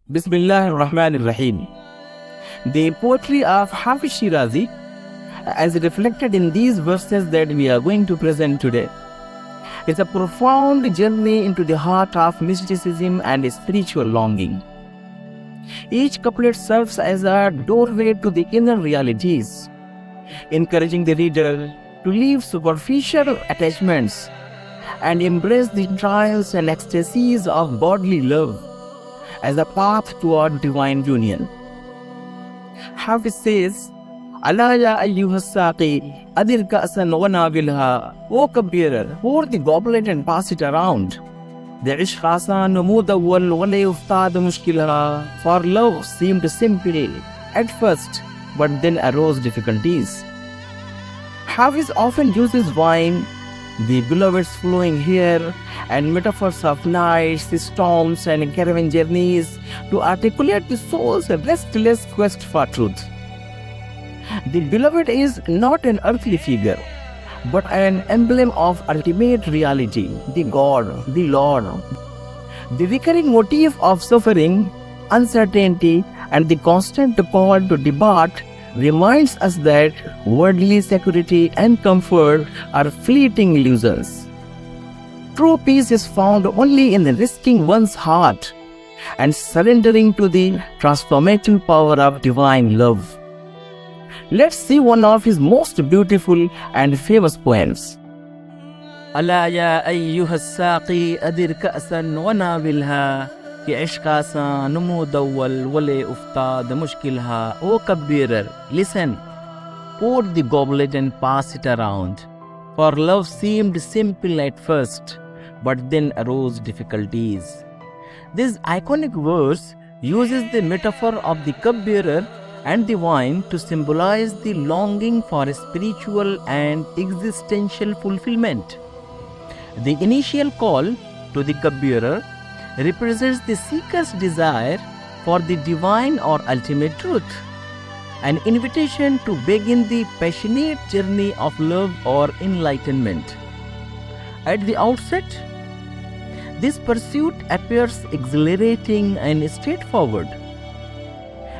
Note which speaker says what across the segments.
Speaker 1: Bismillah ar-Rahman ar-Rahim. The poetry of Hafiz Shirazi, as reflected in these verses that we are going to present today, is a profound journey into the heart of mysticism and spiritual longing. Each couplet serves as a doorway to the inner realities, encouraging the reader to leave superficial attachments and embrace the trials and ecstasies of godly love as a path toward divine union. Hafiz says, أيها الساقي الكأس وناولها. O cupbearer, pour the goblet and pass it around. The عشق نمود افتاد مشكلها. For love seemed simple at first, but then arose difficulties. Hafiz often uses wine, the beloveds flowing here, and metaphors of nights, storms, and caravan journeys to articulate the soul's restless quest for truth. The beloved is not an earthly figure, but an emblem of ultimate reality, the God, the Lord. The recurring motif of suffering, uncertainty, and the constant call to depart reminds us that worldly security and comfort are fleeting illusions. True peace is found only in risking one's heart and surrendering to the transformative power of divine love. Let's see one of his most beautiful and famous poems. أيها الساقي كأسا وناولها كأسا نمود افتاد مشكلها. O cupbearer, listen, pour the goblet and pass it around. For love seemed simple at first, but then arose difficulties. This iconic verse uses the metaphor of the cupbearer and the wine to symbolize the longing for spiritual and existential fulfillment. The initial call to the cupbearer represents the seeker's desire for the divine or ultimate truth, an invitation to begin the passionate journey of love or enlightenment. At the outset, this pursuit appears exhilarating and straightforward,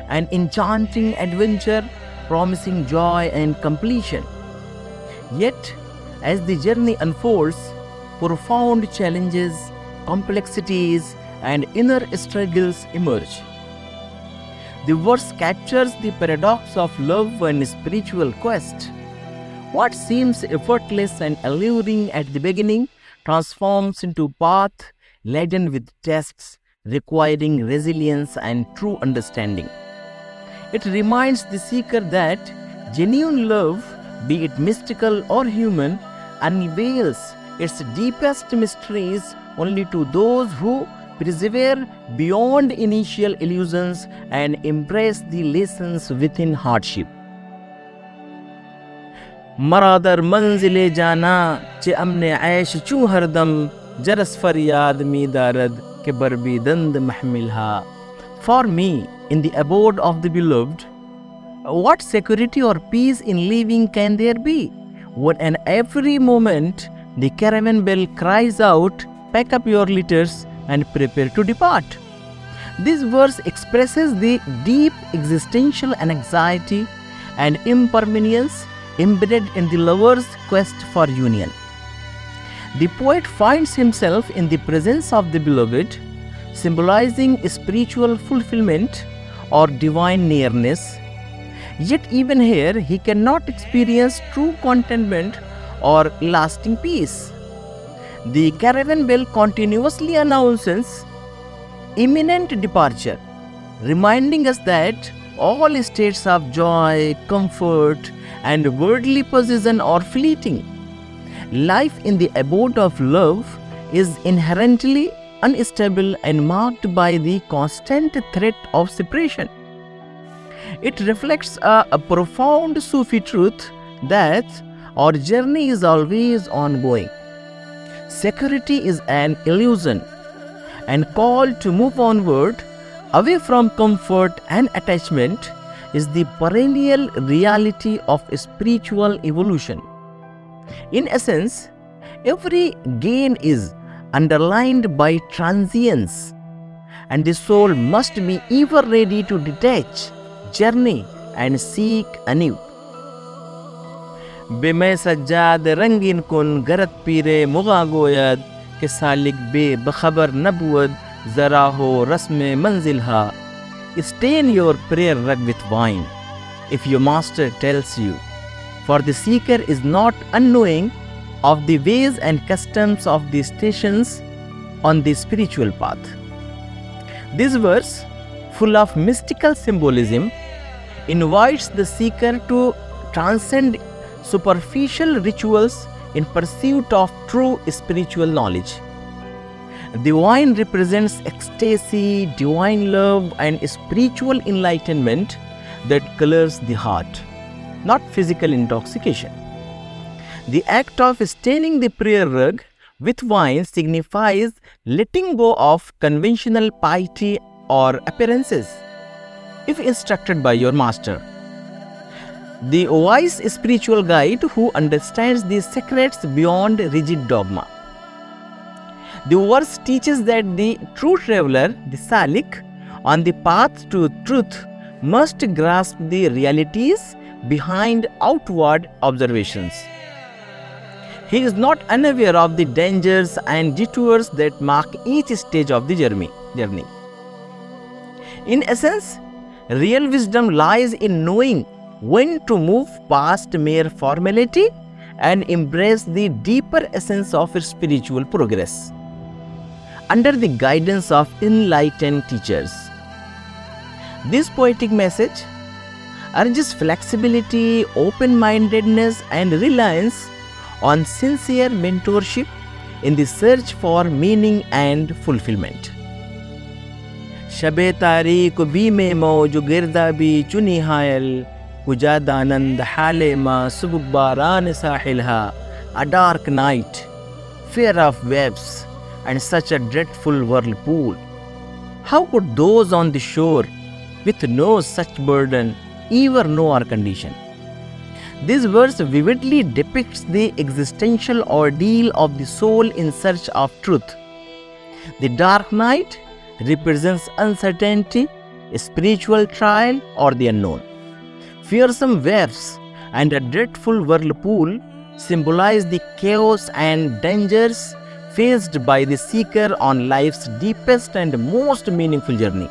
Speaker 1: an enchanting adventure promising joy and completion. Yet, as the journey unfolds, profound challenges, complexities, and inner struggles emerge. The verse captures the paradox of love and spiritual quest. What seems effortless and alluring at the beginning transforms into a path laden with tests, requiring resilience and true understanding. It reminds the seeker that genuine love, be it mystical or human, unveils its deepest mysteries only to those who persevere beyond initial illusions and embrace the lessons within hardship. मरादर मंजिले जाना चे अमने ऐश चू हरदम जरस फरियाद मी दारद के बरबीदंद महमिलहा. For me, in the abode of the beloved, what security or peace in living can there be, when at every moment the caravan bell cries out, "Pack up your litters and prepare to depart"? This verse expresses the deep existential anxiety and impermanence embedded in the lover's quest for union. The poet finds himself in the presence of the beloved, symbolizing spiritual fulfillment or divine nearness. Yet even here he cannot experience true contentment or lasting peace. The caravan bell continuously announces imminent departure, reminding us that all states of joy, comfort, and worldly possession are fleeting. Life in the abode of love is inherently unstable and marked by the constant threat of separation. It reflects a profound Sufi truth that our journey is always ongoing. Security is an illusion, and call to move onward, away from comfort and attachment, is the perennial reality of spiritual evolution. In essence, every gain is underlined by transience, and the soul must be ever ready to detach, journey and seek anew. Bime sajjad rangin kun garat pire muga goyad ke salik be bakhabar nabwad zara ho rasme manzil ha. Stain your prayer rug with wine if your master tells you, for the seeker is not unknowing of the ways and customs of the stations on the spiritual path. This verse, full of mystical symbolism, invites the seeker to transcend superficial rituals in pursuit of true spiritual knowledge. The wine represents ecstasy, divine love, and spiritual enlightenment that colors the heart, not physical intoxication. The act of staining the prayer rug with wine signifies letting go of conventional piety or appearances, if instructed by your master. The wise spiritual guide who understands the secrets beyond rigid dogma. The verse teaches that the true traveler, the salik, on the path to truth must grasp the realities behind outward observations. He is not unaware of the dangers and detours that mark each stage of the journey. In essence, real wisdom lies in knowing when to move past mere formality and embrace the deeper essence of spiritual progress under the guidance of enlightened teachers. This poetic message urges flexibility, open-mindedness, and reliance on sincere mentorship in the search for meaning and fulfillment. Shabe tarik bhi me mauj girda bhi chuni hayal kujad anand hale ma subuk baran sahil ha. A dark night, fear of waves, and such a dreadful whirlpool. How could those on the shore with no such burden ever know our condition? This verse vividly depicts the existential ordeal of the soul in search of truth. The dark night represents uncertainty, spiritual trial, or the unknown. Fearsome waves and a dreadful whirlpool symbolize the chaos and dangers faced by the seeker on life's deepest and most meaningful journey.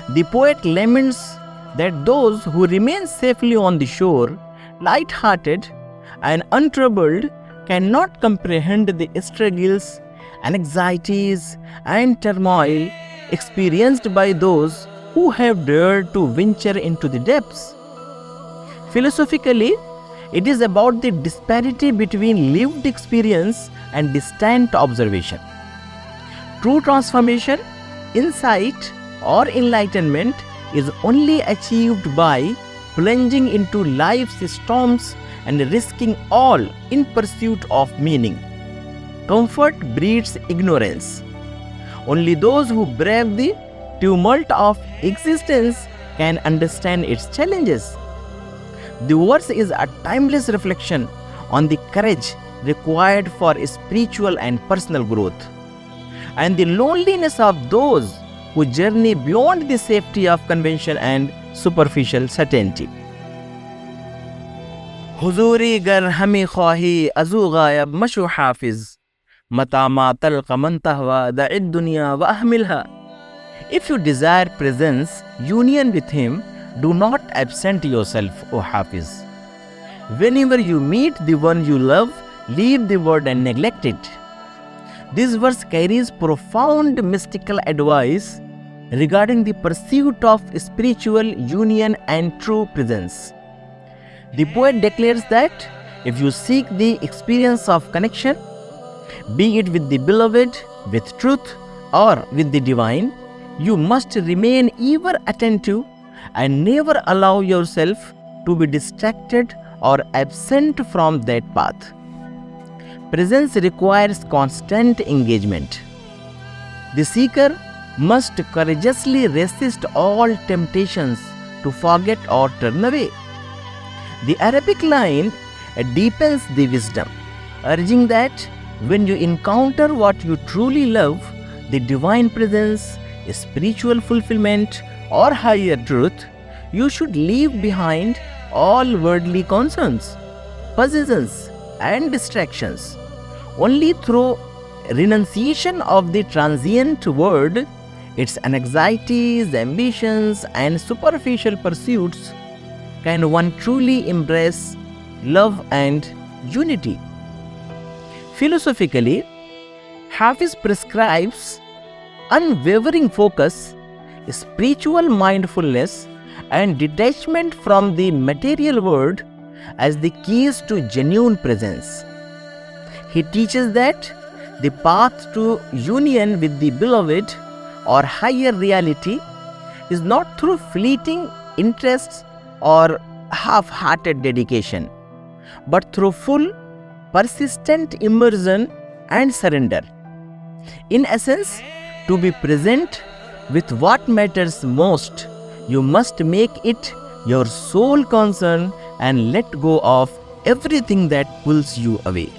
Speaker 1: The poet laments that those who remain safely on the shore, light-hearted and untroubled, cannot comprehend the struggles, anxieties, and turmoil experienced by those who have dared to venture into the depths. Philosophically, it is about the disparity between lived experience and distant observation. True transformation, insight, or enlightenment is only achieved by plunging into life's storms and risking all in pursuit of meaning. Comfort breeds ignorance. Only those who brave the tumult of existence can understand its challenges. The verse is a timeless reflection on the courage required for spiritual and personal growth, and the loneliness of those who journey beyond the safety of convention and superficial certainty. Huzuri gar hami khwahi azu ghayab mashu hafiz mata ma talqa man tahwa da'id dunya wa ahmilha. If you desire presence, union with him, do not absent yourself, O Hafiz. Whenever you meet the one you love, leave the word and neglect it. This verse carries profound mystical advice regarding the pursuit of spiritual union and true presence. The poet declares that if you seek the experience of connection, be it with the beloved, with truth, or with the divine, you must remain ever attentive and never allow yourself to be distracted or absent from that path. Presence requires constant engagement. The seeker must courageously resist all temptations to forget or turn away. The Arabic line deepens the wisdom, urging that when you encounter what you truly love, the divine presence, spiritual fulfillment, or higher truth, you should leave behind all worldly concerns, possessions, and distractions. Only through renunciation of the transient world, its anxieties, ambitions, and superficial pursuits, can one truly embrace love and unity. Philosophically, Hafiz prescribes unwavering focus, spiritual mindfulness, and detachment from the material world as the keys to genuine presence. He teaches that the path to union with the beloved or higher reality is not through fleeting interests or half-hearted dedication, but through full, persistent immersion and surrender. In essence, to be present with what matters most, you must make it your sole concern and let go of everything that pulls you away.